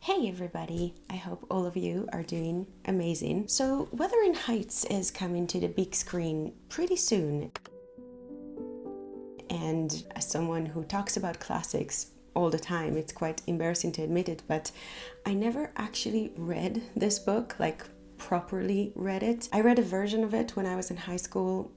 Hey everybody, I hope all of you are doing amazing. So Wuthering Heights is coming to the big screen pretty soon. And as someone who talks about classics all the time, it's quite embarrassing to admit it, but I never actually read this book, like properly read it. I read a version of it when I was in high school,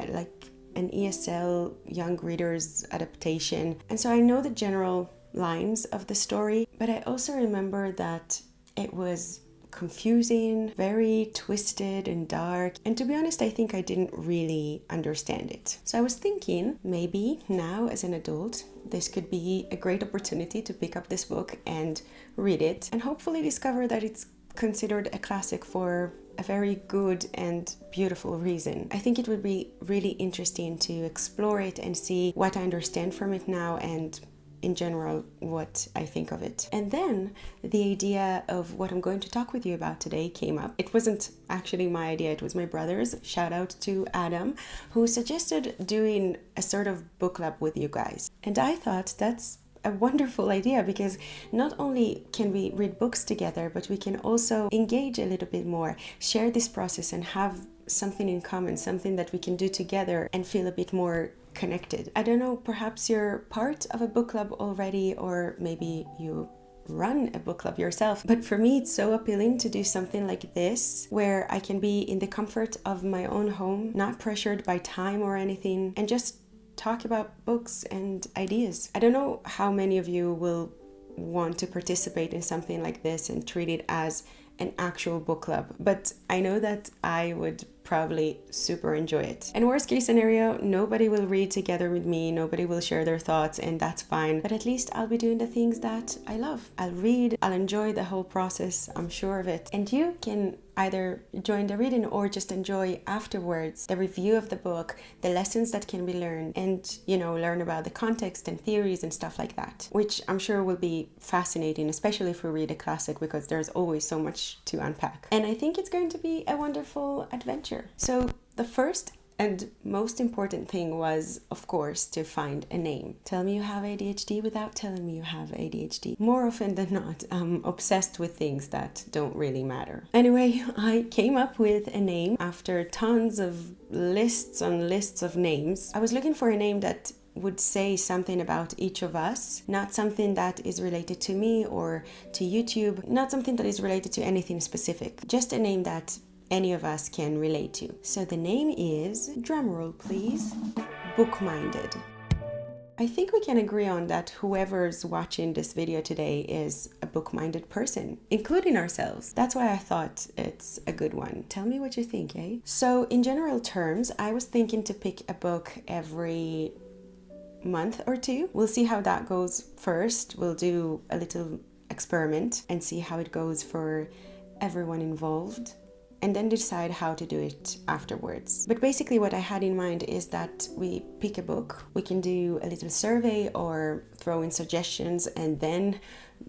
like an ESL young readers adaptation. And so I know the general lines of the story, but I also remember that it was confusing, very twisted and dark, and to be honest, I think I didn't really understand it. So I was thinking maybe now as an adult this could be a great opportunity to pick up this book and read it and hopefully discover that it's considered a classic for a very good and beautiful reason. I think it would be really interesting to explore it and see what I understand from it now and in general what I think of it. And then the idea of what I'm going to talk with you about today came up. It wasn't actually my idea, it was my brother's. Shout out to Adam, who suggested doing a sort of book club with you guys. And I thought that's a wonderful idea because not only can we read books together, but we can also engage a little bit more, share this process and have something in common, something that we can do together and feel a bit more connected. I don't know, perhaps you're part of a book club already, or maybe you run a book club yourself. But for me, it's so appealing to do something like this, where I can be in the comfort of my own home, not pressured by time or anything, and just talk about books and ideas. I don't know how many of you will want to participate in something like this and treat it as an actual book club, but I know that I would probably super enjoy it. And worst case scenario, nobody will read together with me, nobody will share their thoughts, and that's fine, but at least I'll be doing the things that I love. I'll read, I'll enjoy the whole process, I'm sure of it. And you can either join the reading or just enjoy afterwards the review of the book, the lessons that can be learned, and learn about the context and theories and stuff like that, which I'm sure will be fascinating, especially if we read a classic, because there's always so much to unpack. And I think it's going to be a wonderful adventure. So the first and most important thing was, of course, to find a name. Tell me you have ADHD without telling me you have ADHD. More often than not, I'm obsessed with things that don't really matter. Anyway, I came up with a name after tons of lists on lists of names. I was looking for a name that would say something about each of us, not something that is related to me or to YouTube, not something that is related to anything specific, just a name that any of us can relate to. So the name is, drumroll please, Bookminded. I think we can agree on that whoever's watching this video today is a book-minded person, including ourselves. That's why I thought it's a good one. Tell me what you think, eh? So in general terms, I was thinking to pick a book every month or two. We'll see how that goes first. We'll do a little experiment and see how it goes for everyone involved, and then decide how to do it afterwards. But basically what I had in mind is that we pick a book, we can do a little survey or throw in suggestions and then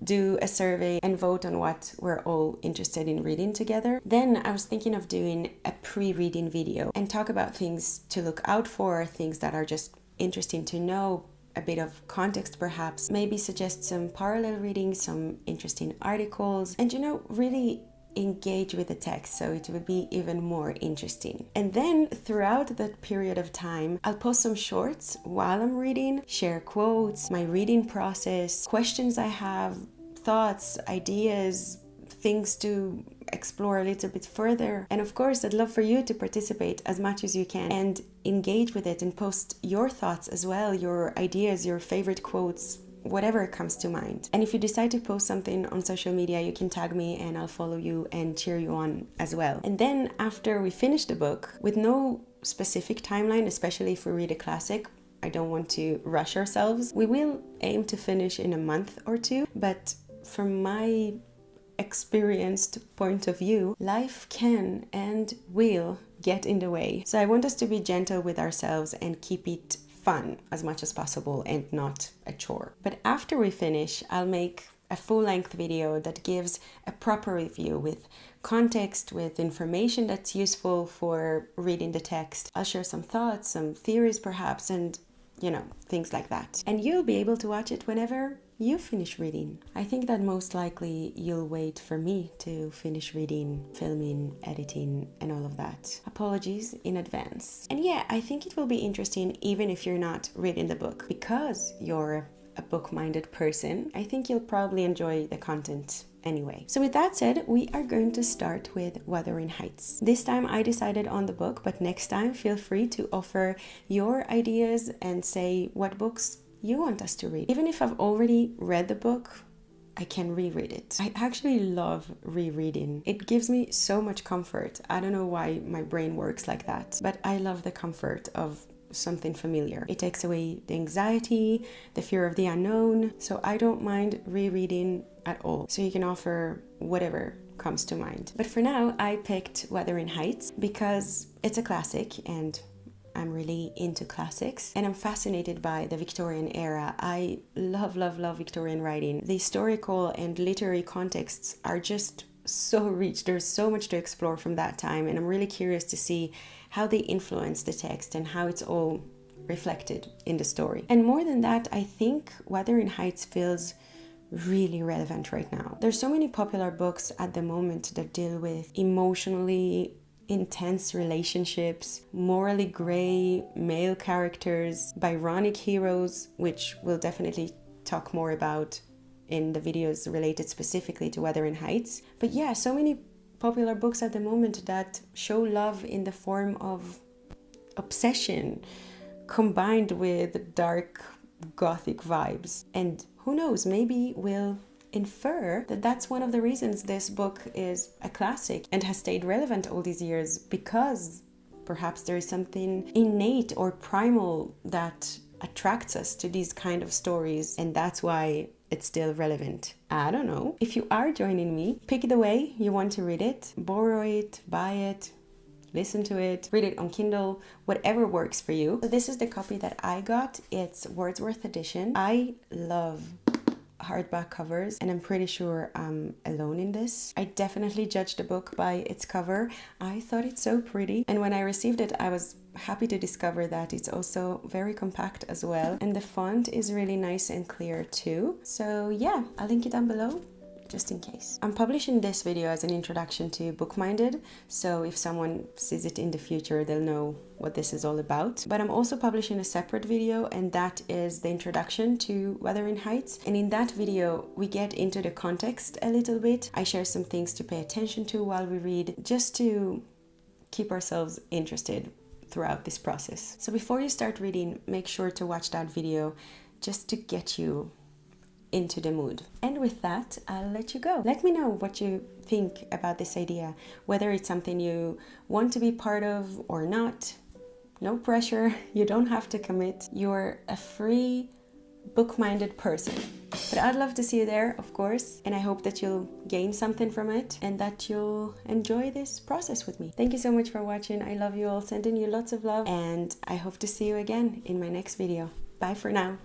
do a survey and vote on what we're all interested in reading together. Then I was thinking of doing a pre-reading video and talk about things to look out for, things that are just interesting to know, a bit of context perhaps, maybe suggest some parallel reading, some interesting articles, and really engage with the text so it would be even more interesting. And then throughout that period of time, I'll post some shorts while I'm reading, share quotes, my reading process, questions I have, thoughts, ideas, things to explore a little bit further. And of course, I'd love for you to participate as much as you can and engage with it and post your thoughts as well, your ideas, your favorite quotes, whatever comes to mind. And if you decide to post something on social media, you can tag me and I'll follow you and cheer you on as well. And then after we finish the book, with no specific timeline, especially if we read a classic, I don't want to rush ourselves. We will aim to finish in a month or two, but from my experienced point of view, life can and will get in the way. So I want us to be gentle with ourselves and keep it fun as much as possible and not a chore. But after we finish, I'll make a full-length video that gives a proper review with context, with information that's useful for reading the text. I'll share some thoughts, some theories perhaps, and things like that. And you'll be able to watch it whenever you finish reading. I think that most likely you'll wait for me to finish reading, filming, editing, and all of that. Apologies in advance. And yeah, I think it will be interesting even if you're not reading the book, because you're a book-minded person. I think you'll probably enjoy the content anyway. So with that said, we are going to start with Wuthering Heights. This time I decided on the book, but next time feel free to offer your ideas and say what books you want us to read. Even if I've already read the book, I can reread it. I actually love rereading. It gives me so much comfort. I don't know why my brain works like that, but I love the comfort of something familiar. It takes away the anxiety, the fear of the unknown, so I don't mind rereading at all. So you can offer whatever comes to mind. But for now, I picked Wuthering Heights because it's a classic and I'm really into classics and I'm fascinated by the Victorian era. I love Victorian writing. The historical and literary contexts are just so rich. There's so much to explore from that time, and I'm really curious to see how they influence the text and how it's all reflected in the story. And more than that, I think Wuthering Heights feels really relevant right now. There's so many popular books at the moment that deal with emotionally intense relationships, morally gray male characters, Byronic heroes, which we'll definitely talk more about in the videos related specifically to Wuthering Heights. But yeah, so many popular books at the moment that show love in the form of obsession combined with dark gothic vibes. And who knows, maybe we'll infer that that's one of the reasons this book is a classic and has stayed relevant all these years, because perhaps there is something innate or primal that attracts us to these kind of stories, and that's why it's still relevant. I don't know. If you are joining me, pick the way you want to read it, borrow it, buy it, listen to it, read it on Kindle, whatever works for you. So this is the copy that I got. It's Wordsworth edition. I love hardback covers, and I'm pretty sure I'm alone in this. I definitely judged the book by its cover. I thought it's so pretty, and when I received it, I was happy to discover that it's also very compact as well, and the font is really nice and clear too. So yeah, I'll link it down below just in case. I'm publishing this video as an introduction to Bookminded, so if someone sees it in the future, they'll know what this is all about. But I'm also publishing a separate video, and that is the introduction to Wuthering Heights. And in that video, we get into the context a little bit. I share some things to pay attention to while we read, just to keep ourselves interested throughout this process. So before you start reading, make sure to watch that video just to get you into the mood. And with that, I'll let you go. Let me know what you think about this idea, whether it's something you want to be part of or not. No pressure, you don't have to commit. You're a free, book-minded person. But I'd love to see you there, of course, and I hope that you'll gain something from it and that you'll enjoy this process with me. Thank you so much for watching. I love you all, sending you lots of love, and I hope to see you again in my next video. Bye for now.